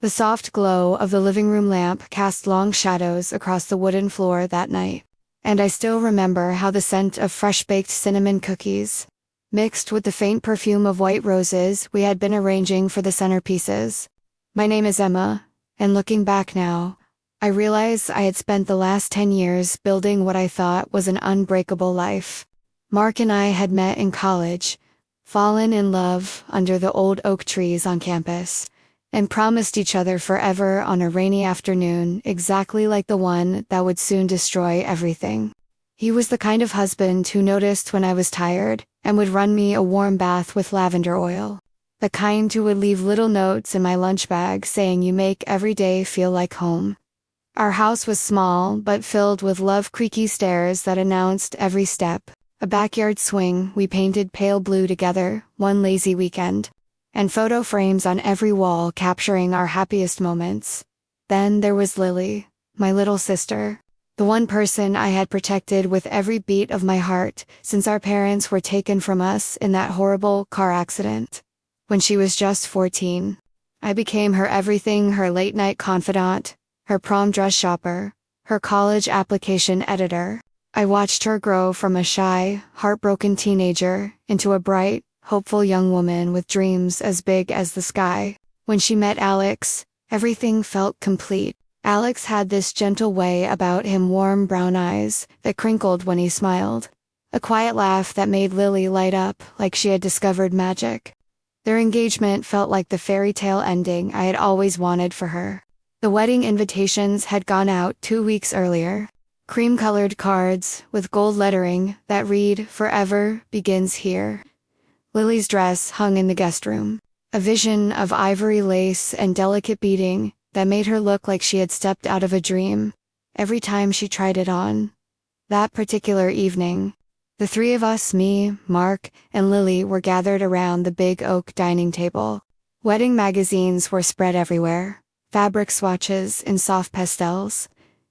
The soft glow of the living room lamp cast long shadows across the wooden floor that night, and I still remember how the scent of fresh-baked cinnamon cookies, mixed with the faint perfume of white roses we had been arranging for the centerpieces. My name is Emma, and looking back now, I realize I had spent the last 10 years building what I thought was an unbreakable life. Mark and I had met in college, fallen in love under the old oak trees on campus, and promised each other forever on a rainy afternoon exactly like the one that would soon destroy everything. He was the kind of husband who noticed when I was tired and would run me a warm bath with lavender oil. The kind who would leave little notes in my lunch bag saying you make every day feel like home. Our house was small but filled with love creaky stairs that announced every step, a backyard swing we painted pale blue together one lazy weekend, and photo frames on every wall capturing our happiest moments. Then there was Lily, my little sister, the one person I had protected with every beat of my heart since our parents were taken from us in that horrible car accident. When she was just 14, I became her everything, her late-night confidant, her prom dress shopper, her college application editor. I watched her grow from a shy, heartbroken teenager into a bright, hopeful young woman with dreams as big as the sky. When she met Alex, everything felt complete. Alex had this gentle way about him, warm brown eyes that crinkled when he smiled, a quiet laugh that made Lily light up like she had discovered magic. Their engagement felt like the fairy tale ending I had always wanted for her. The wedding invitations had gone out 2 weeks earlier. Cream-colored cards with gold lettering that read, "Forever begins here." Lily's dress hung in the guest room, a vision of ivory lace and delicate beading that made her look like she had stepped out of a dream every time she tried it on. That particular evening, the three of us, me, Mark, and Lily, were gathered around the big oak dining table. Wedding magazines were spread everywhere, fabric swatches in soft pastels,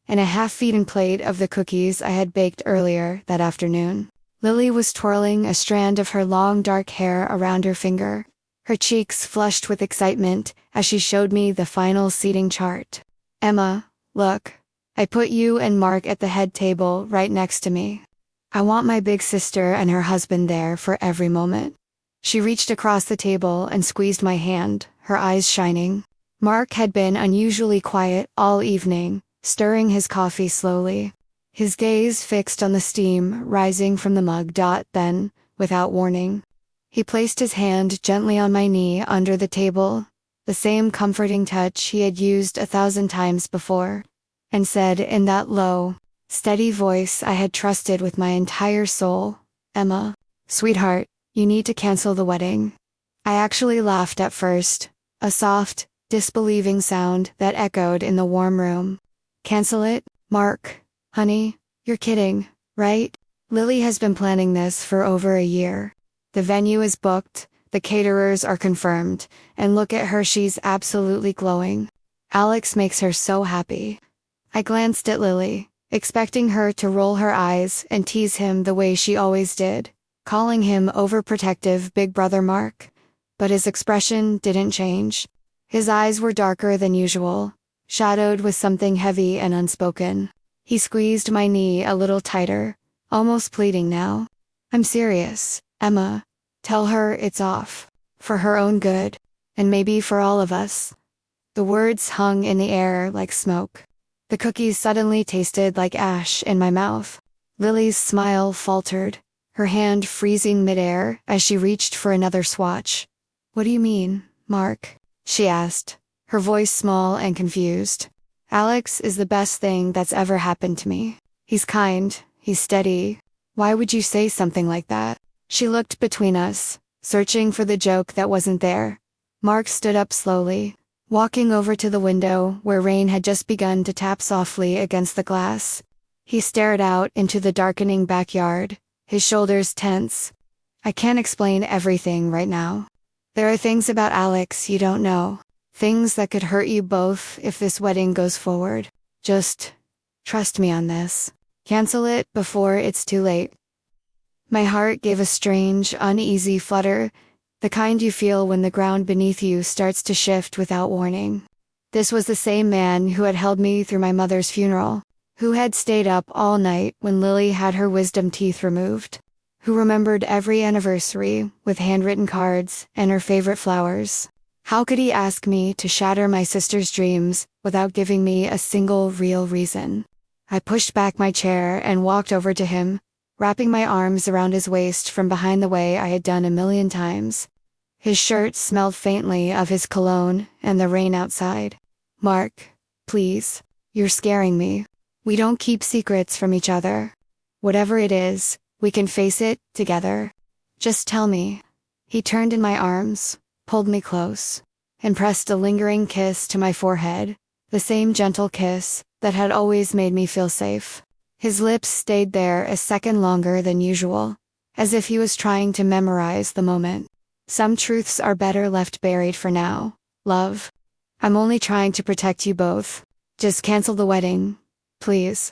and a half-eaten plate of the cookies I had baked earlier that afternoon. Lily was twirling a strand of her long dark hair around her finger, her cheeks flushed with excitement as she showed me the final seating chart. "Emma, look, I put you and Mark at the head table right next to me. I want my big sister and her husband there for every moment." She reached across the table and squeezed my hand, her eyes shining. Mark had been unusually quiet all evening, stirring his coffee slowly, his gaze fixed on the steam rising from the mug. Then, without warning, he placed his hand gently on my knee under the table, the same comforting touch he had used 1,000 times before, and said in that low, steady voice I had trusted with my entire soul, "Emma, sweetheart, you need to cancel the wedding." I actually laughed at first, a soft, disbelieving sound that echoed in the warm room. "Cancel it, Mark? Honey, you're kidding, right? Lily has been planning this for over a year. The venue is booked, the caterers are confirmed, and look at her, she's absolutely glowing. Alex makes her so happy." I glanced at Lily, expecting her to roll her eyes and tease him the way she always did, calling him overprotective big brother Mark. But his expression didn't change. His eyes were darker than usual, shadowed with something heavy and unspoken. He squeezed my knee a little tighter, almost pleading now. "I'm serious, Emma. Tell her it's off. For her own good, and maybe for all of us." The words hung in the air like smoke. The cookies suddenly tasted like ash in my mouth. Lily's smile faltered, her hand freezing midair as she reached for another swatch. "What do you mean, Mark?" she asked, her voice small and confused. "Alex is the best thing that's ever happened to me. He's kind, he's steady. Why would you say something like that?" She looked between us, searching for the joke that wasn't there. Mark stood up slowly, walking over to the window where rain had just begun to tap softly against the glass. He stared out into the darkening backyard, his shoulders tense. "I can't explain everything right now. There are things about Alex you don't know. Things that could hurt you both if this wedding goes forward. Just trust me on this. Cancel it before it's too late." My heart gave a strange, uneasy flutter, the kind you feel when the ground beneath you starts to shift without warning. This was the same man who had held me through my mother's funeral, who had stayed up all night when Lily had her wisdom teeth removed, who remembered every anniversary with handwritten cards and her favorite flowers. How could he ask me to shatter my sister's dreams without giving me a single real reason? I pushed back my chair and walked over to him, wrapping my arms around his waist from behind the way I had done a million times. His shirt smelled faintly of his cologne and the rain outside. "Mark, please, you're scaring me. We don't keep secrets from each other. Whatever it is, we can face it together. Just tell me." He turned in my arms, pulled me close, and pressed a lingering kiss to my forehead, the same gentle kiss that had always made me feel safe. His lips stayed there a second longer than usual, as if he was trying to memorize the moment. "Some truths are better left buried for now, love. I'm only trying to protect you both. Just cancel the wedding, please."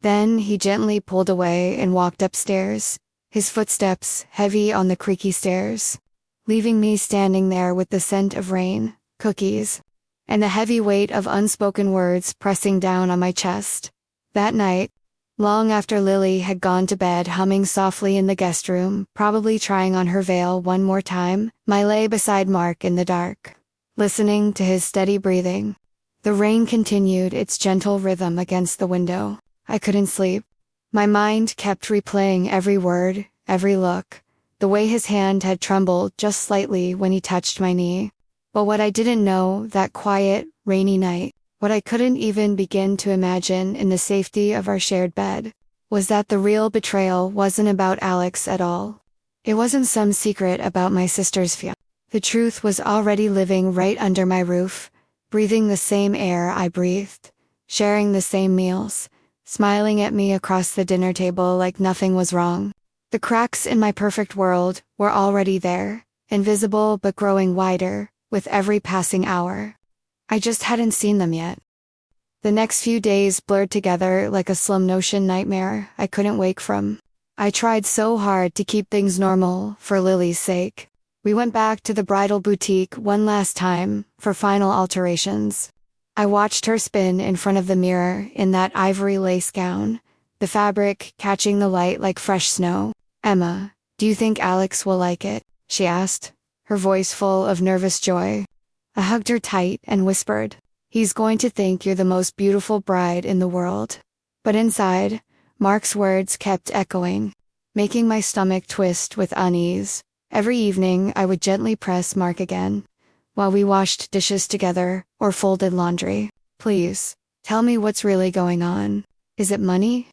Then he gently pulled away and walked upstairs, his footsteps heavy on the creaky stairs, leaving me standing there with the scent of rain, cookies, and the heavy weight of unspoken words pressing down on my chest. That night, long after Lily had gone to bed humming softly in the guest room, probably trying on her veil one more time, I lay beside Mark in the dark, listening to his steady breathing. The rain continued its gentle rhythm against the window. I couldn't sleep. My mind kept replaying every word, every look, the way his hand had trembled just slightly when he touched my knee. But what I didn't know that quiet, rainy night, what I couldn't even begin to imagine in the safety of our shared bed, was that the real betrayal wasn't about Alex at all. It wasn't some secret about my sister's fiance. The truth was already living right under my roof, breathing the same air I breathed, sharing the same meals, smiling at me across the dinner table like nothing was wrong. The cracks in my perfect world were already there, invisible but growing wider with every passing hour. I just hadn't seen them yet. The next few days blurred together like a slow motion nightmare I couldn't wake from. I tried so hard to keep things normal for Lily's sake. We went back to the bridal boutique one last time for final alterations. I watched her spin in front of the mirror in that ivory lace gown, the fabric catching the light like fresh snow. "Emma, do you think Alex will like it?" she asked, her voice full of nervous joy. I hugged her tight and whispered, "He's going to think you're the most beautiful bride in the world." But inside, Mark's words kept echoing, making my stomach twist with unease. Every evening I would gently press Mark again, while we washed dishes together or folded laundry. "Please, tell me what's really going on. Is it money?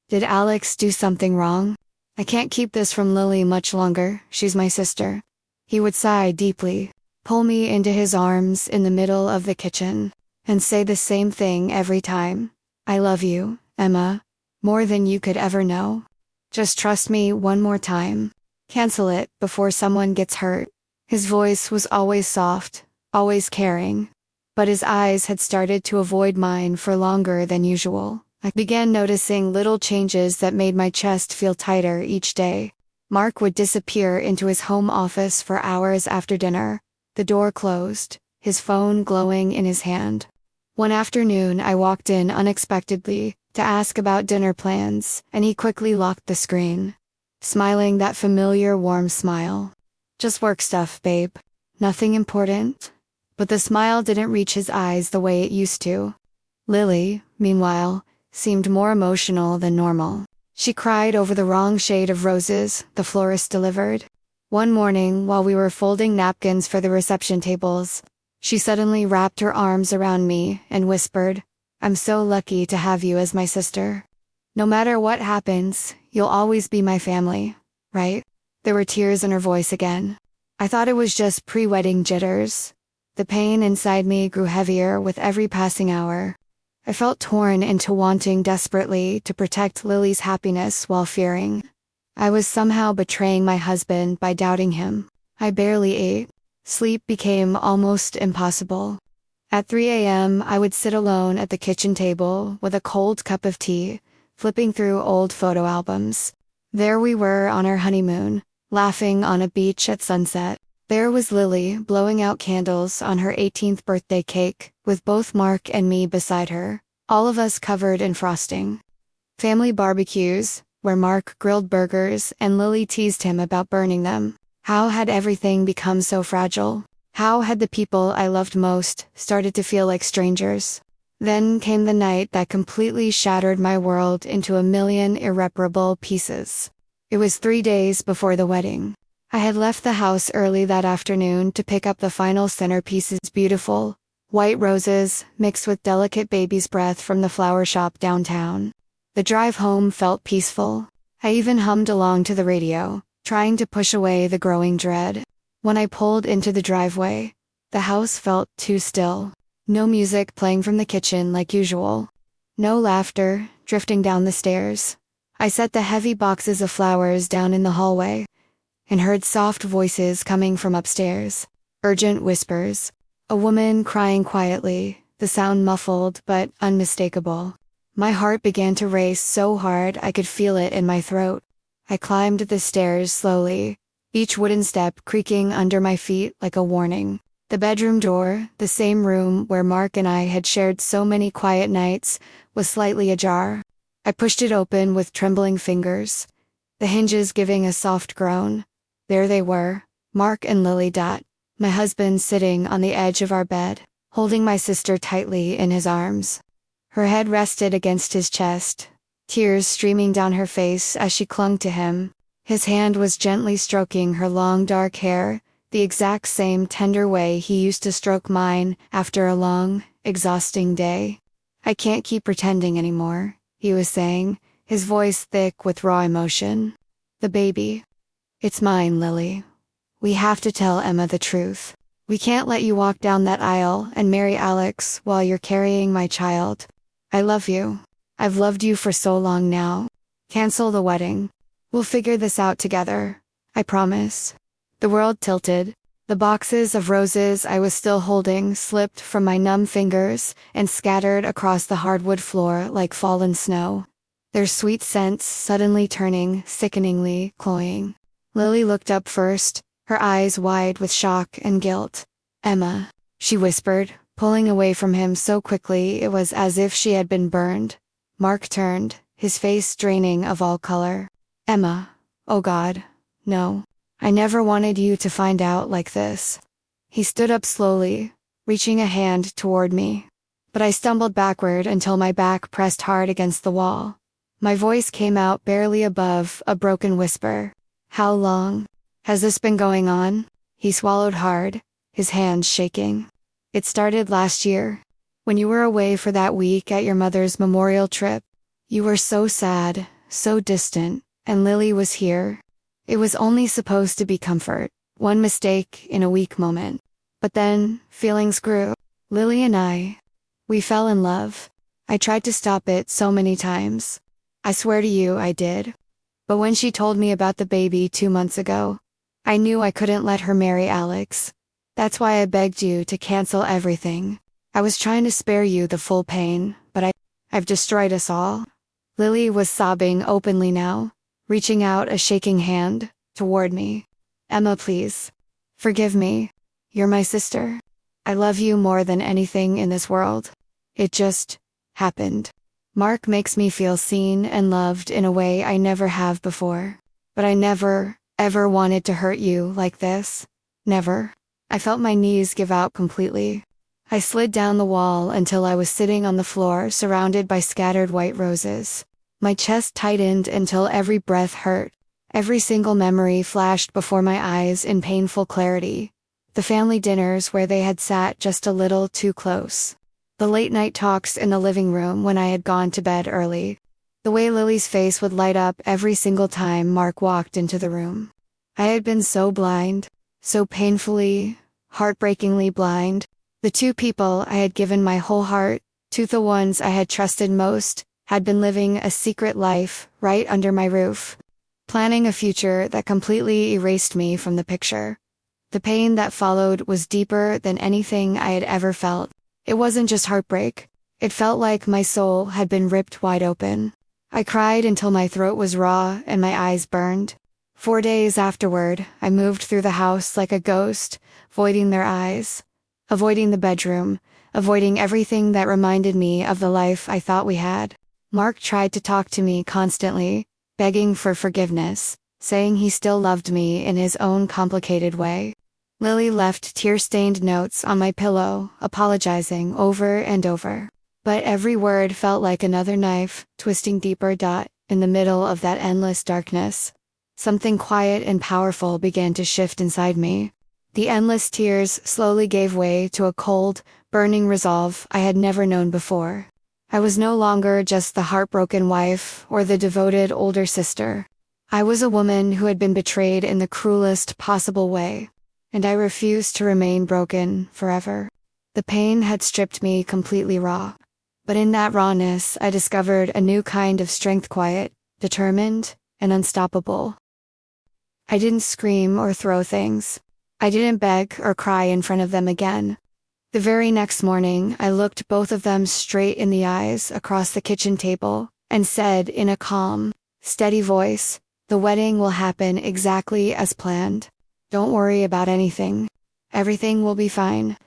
Did Alex do something wrong? I can't keep this from Lily much longer, she's my sister." He would sigh deeply, pull me into his arms in the middle of the kitchen, and say the same thing every time. "I love you, Emma, more than you could ever know. Just trust me one more time. Cancel it before someone gets hurt." His voice was always soft, always caring, but his eyes had started to avoid mine for longer than usual. I began noticing little changes that made my chest feel tighter each day. Mark would disappear into his home office for hours after dinner, the door closed, his phone glowing in his hand. One afternoon I walked in unexpectedly to ask about dinner plans, and he quickly locked the screen, smiling that familiar warm smile. "Just work stuff, babe. Nothing important." But the smile didn't reach his eyes the way it used to. Lily, meanwhile, seemed more emotional than normal. She cried over the wrong shade of roses the florist delivered. One morning, while we were folding napkins for the reception tables, she suddenly wrapped her arms around me and whispered, "I'm so lucky to have you as my sister. No matter what happens, you'll always be my family, right?" There were tears in her voice again. I thought it was just pre-wedding jitters. The pain inside me grew heavier with every passing hour. I felt torn into wanting desperately to protect Lily's happiness while fearing I was somehow betraying my husband by doubting him. I barely ate. Sleep became almost impossible. At 3 a.m., I would sit alone at the kitchen table with a cold cup of tea, flipping through old photo albums. There we were on our honeymoon, laughing on a beach at sunset. There was Lily, blowing out candles on her 18th birthday cake, with both Mark and me beside her, all of us covered in frosting. Family barbecues, where Mark grilled burgers and Lily teased him about burning them. How had everything become so fragile? How had the people I loved most started to feel like strangers? Then came the night that completely shattered my world into a million irreparable pieces. It was 3 days before the wedding. I had left the house early that afternoon to pick up the final centerpieces, beautiful, white roses mixed with delicate baby's breath from the flower shop downtown. The drive home felt peaceful. I even hummed along to the radio, trying to push away the growing dread. When I pulled into the driveway, the house felt too still. No music playing from the kitchen like usual. No laughter drifting down the stairs. I set the heavy boxes of flowers down in the hallway and heard soft voices coming from upstairs. Urgent whispers. A woman crying quietly, the sound muffled but unmistakable. My heart began to race so hard I could feel it in my throat. I climbed the stairs slowly, each wooden step creaking under my feet like a warning. The bedroom door, the same room where Mark and I had shared so many quiet nights, was slightly ajar. I pushed it open with trembling fingers, the hinges giving a soft groan. There they were, Mark and Lily. My husband sitting on the edge of our bed, holding my sister tightly in his arms. Her head rested against his chest, tears streaming down her face as she clung to him. His hand was gently stroking her long dark hair, the exact same tender way he used to stroke mine after a long, exhausting day. "I can't keep pretending anymore," he was saying, his voice thick with raw emotion. "The baby. It's mine, Lily. We have to tell Emma the truth. We can't let you walk down that aisle and marry Alex while you're carrying my child. I love you. I've loved you for so long now. Cancel the wedding. We'll figure this out together. I promise." The world tilted. The boxes of roses I was still holding slipped from my numb fingers and scattered across the hardwood floor like fallen snow, their sweet scents suddenly turning sickeningly cloying. Lily looked up first, her eyes wide with shock and guilt. "Emma," she whispered, pulling away from him so quickly it was as if she had been burned. Mark turned, his face draining of all color. "Emma, oh God, no. I never wanted you to find out like this." He stood up slowly, reaching a hand toward me. But I stumbled backward until my back pressed hard against the wall. My voice came out barely above a broken whisper. "How long has this been going on?" He swallowed hard, his hands shaking. "It started last year, when you were away for that week at your mother's memorial trip. You were so sad, so distant, and Lily was here. It was only supposed to be comfort, one mistake in a weak moment. But then, feelings grew. Lily and we fell in love. I tried to stop it so many times. I swear to you I did. But when she told me about the baby 2 months ago, I knew I couldn't let her marry Alex. That's why I begged you to cancel everything. I was trying to spare you the full pain, but I've destroyed us all." Lily was sobbing openly now, reaching out a shaking hand toward me. "Emma, please. Forgive me. You're my sister. I love you more than anything in this world. It just happened. Mark makes me feel seen and loved in a way I never have before. But I never, ever wanted to hurt you like this. Never." I felt my knees give out completely. I slid down the wall until I was sitting on the floor surrounded by scattered white roses. My chest tightened until every breath hurt. Every single memory flashed before my eyes in painful clarity. The family dinners where they had sat just a little too close. The late-night talks in the living room when I had gone to bed early. The way Lily's face would light up every single time Mark walked into the room. I had been so blind, so painfully, heartbreakingly blind. The two people I had given my whole heart to, the ones I had trusted most, had been living a secret life right under my roof, planning a future that completely erased me from the picture. The pain that followed was deeper than anything I had ever felt. It wasn't just heartbreak. It felt like my soul had been ripped wide open. I cried until my throat was raw and my eyes burned. 4 days afterward, I moved through the house like a ghost, avoiding their eyes, avoiding the bedroom, avoiding everything that reminded me of the life I thought we had. Mark tried to talk to me constantly, begging for forgiveness, saying he still loved me in his own complicated way. Lily left tear-stained notes on my pillow, apologizing over and over. But every word felt like another knife, twisting deeper. In the middle of that endless darkness, something quiet and powerful began to shift inside me. The endless tears slowly gave way to a cold, burning resolve I had never known before. I was no longer just the heartbroken wife or the devoted older sister. I was a woman who had been betrayed in the cruelest possible way, and I refused to remain broken forever. The pain had stripped me completely raw. But in that rawness, I discovered a new kind of strength, quiet, determined, and unstoppable. I didn't scream or throw things. I didn't beg or cry in front of them again. The very next morning, I looked both of them straight in the eyes across the kitchen table and said in a calm, steady voice, "The wedding will happen exactly as planned. Don't worry about anything. Everything will be fine."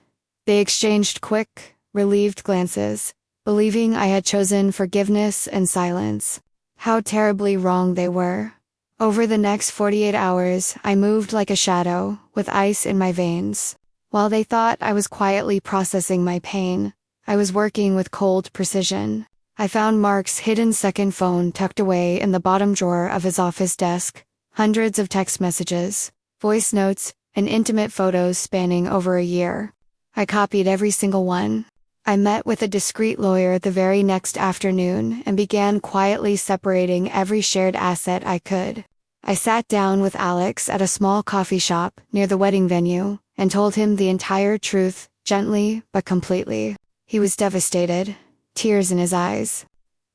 They exchanged quick, relieved glances, believing I had chosen forgiveness and silence. How terribly wrong they were. Over the next 48 hours, I moved like a shadow, with ice in my veins. While they thought I was quietly processing my pain, I was working with cold precision. I found Mark's hidden second phone tucked away in the bottom drawer of his office desk. Hundreds of text messages, voice notes, and intimate photos spanning over a year. I copied every single one. I met with a discreet lawyer the very next afternoon and began quietly separating every shared asset I could. I sat down with Alex at a small coffee shop near the wedding venue and told him the entire truth, gently but completely. He was devastated, tears in his eyes.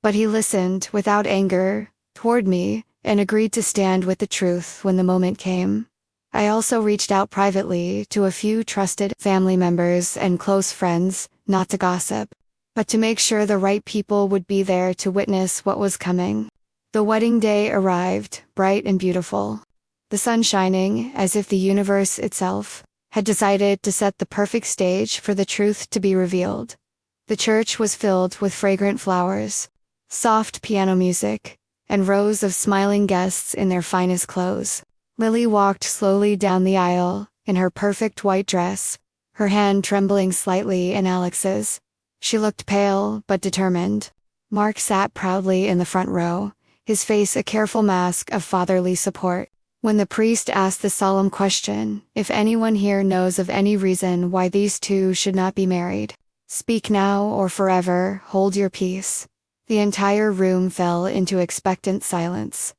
But he listened without anger toward me and agreed to stand with the truth when the moment came. I also reached out privately to a few trusted family members and close friends, not to gossip, but to make sure the right people would be there to witness what was coming. The wedding day arrived, bright and beautiful. The sun shining, as if the universe itself had decided to set the perfect stage for the truth to be revealed. The church was filled with fragrant flowers, soft piano music, and rows of smiling guests in their finest clothes. Lily walked slowly down the aisle, in her perfect white dress, her hand trembling slightly in Alex's. She looked pale but determined. Mark sat proudly in the front row, his face a careful mask of fatherly support. When the priest asked the solemn question, "If anyone here knows of any reason why these two should not be married, speak now or forever hold your peace," the entire room fell into expectant silence.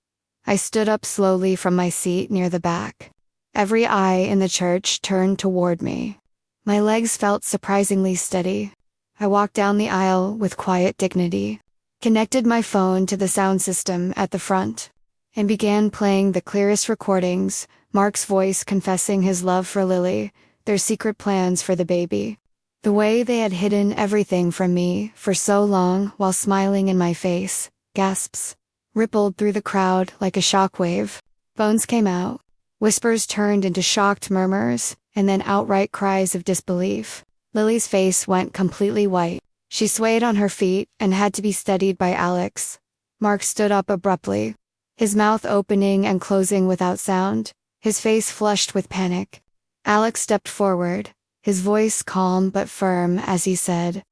I stood up slowly from my seat near the back. Every eye in the church turned toward me. My legs felt surprisingly steady. I walked down the aisle with quiet dignity, connected my phone to the sound system at the front, and began playing the clearest recordings, Mark's voice confessing his love for Lily, their secret plans for the baby. The way they had hidden everything from me for so long while smiling in my face, gasps rippled through the crowd like a shockwave. Bones came out. Whispers turned into shocked murmurs, and then outright cries of disbelief. Lily's face went completely white. She swayed on her feet and had to be steadied by Alex. Mark stood up abruptly, his mouth opening and closing without sound, his face flushed with panic. Alex stepped forward, his voice calm but firm as he said,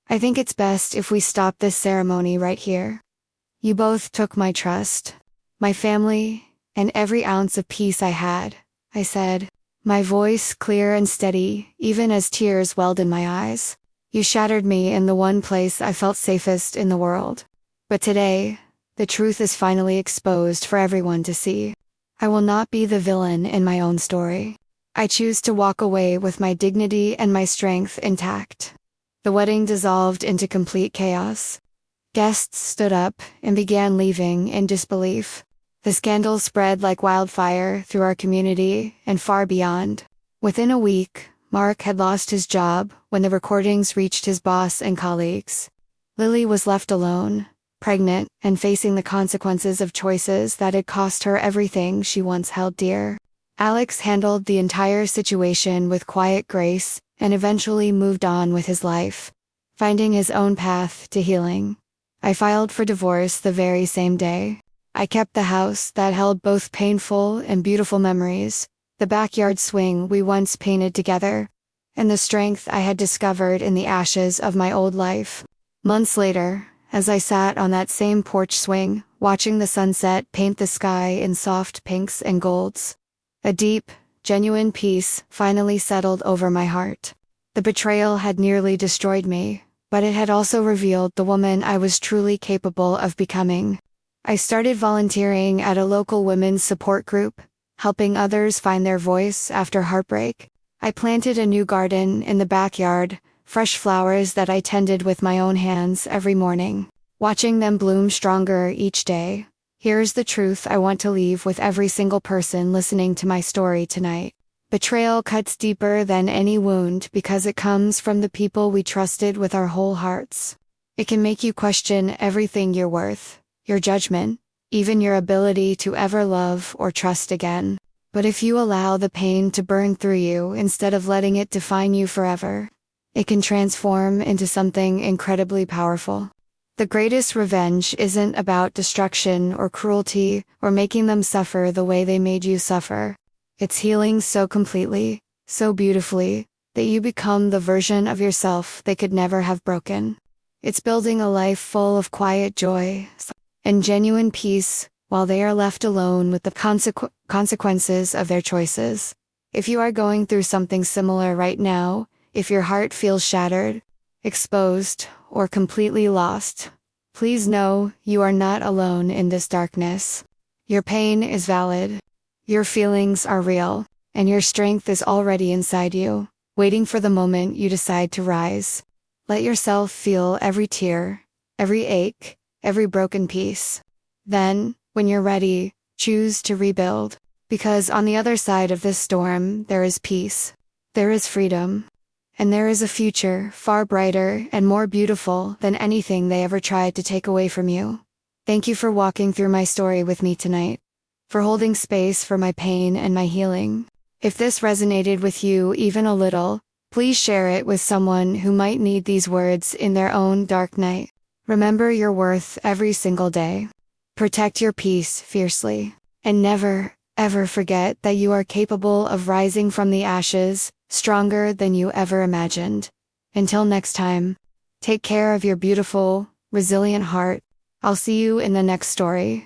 "I think it's best if we stop this ceremony right here. You both took my trust, my family, and every ounce of peace I had," I said, my voice clear and steady, even as tears welled in my eyes. "You shattered me in the one place I felt safest in the world. But today, the truth is finally exposed for everyone to see. I will not be the villain in my own story. I choose to walk away with my dignity and my strength intact." The wedding dissolved into complete chaos. Guests stood up and began leaving in disbelief. The scandal spread like wildfire through our community and far beyond. Within a week, Mark had lost his job when the recordings reached his boss and colleagues. Lily was left alone, pregnant, and facing the consequences of choices that had cost her everything she once held dear. Alex handled the entire situation with quiet grace, and eventually moved on with his life, finding his own path to healing. I filed for divorce the very same day. I kept the house that held both painful and beautiful memories, the backyard swing we once painted together, and the strength I had discovered in the ashes of my old life. Months later, as I sat on that same porch swing, watching the sunset paint the sky in soft pinks and golds, a deep, genuine peace finally settled over my heart. The betrayal had nearly destroyed me, but it had also revealed the woman I was truly capable of becoming. I started volunteering at a local women's support group, helping others find their voice after heartbreak. I planted a new garden in the backyard, fresh flowers that I tended with my own hands every morning, watching them bloom stronger each day. Here's the truth I want to leave with every single person listening to my story tonight. Betrayal cuts deeper than any wound because it comes from the people we trusted with our whole hearts. It can make you question everything you're worth, your judgment, even your ability to ever love or trust again. But if you allow the pain to burn through you instead of letting it define you forever, it can transform into something incredibly powerful. The greatest revenge isn't about destruction or cruelty or making them suffer the way they made you suffer. It's healing so completely, so beautifully, that you become the version of yourself they could never have broken. It's building a life full of quiet joy and genuine peace while they are left alone with the consequences of their choices. If you are going through something similar right now, if your heart feels shattered, exposed, or completely lost, please know you are not alone in this darkness. Your pain is valid, your feelings are real, and your strength is already inside you, waiting for the moment you decide to rise. Let yourself feel every tear, every ache, every broken piece. Then, when you're ready, choose to rebuild. Because on the other side of this storm, there is peace. There is freedom. And there is a future far brighter and more beautiful than anything they ever tried to take away from you. Thank you for walking through my story with me tonight, for holding space for my pain and my healing. If this resonated with you even a little, please share it with someone who might need these words in their own dark night. Remember your worth every single day. Protect your peace fiercely, and never, ever forget that you are capable of rising from the ashes, stronger than you ever imagined. Until next time, take care of your beautiful, resilient heart. I'll see you in the next story.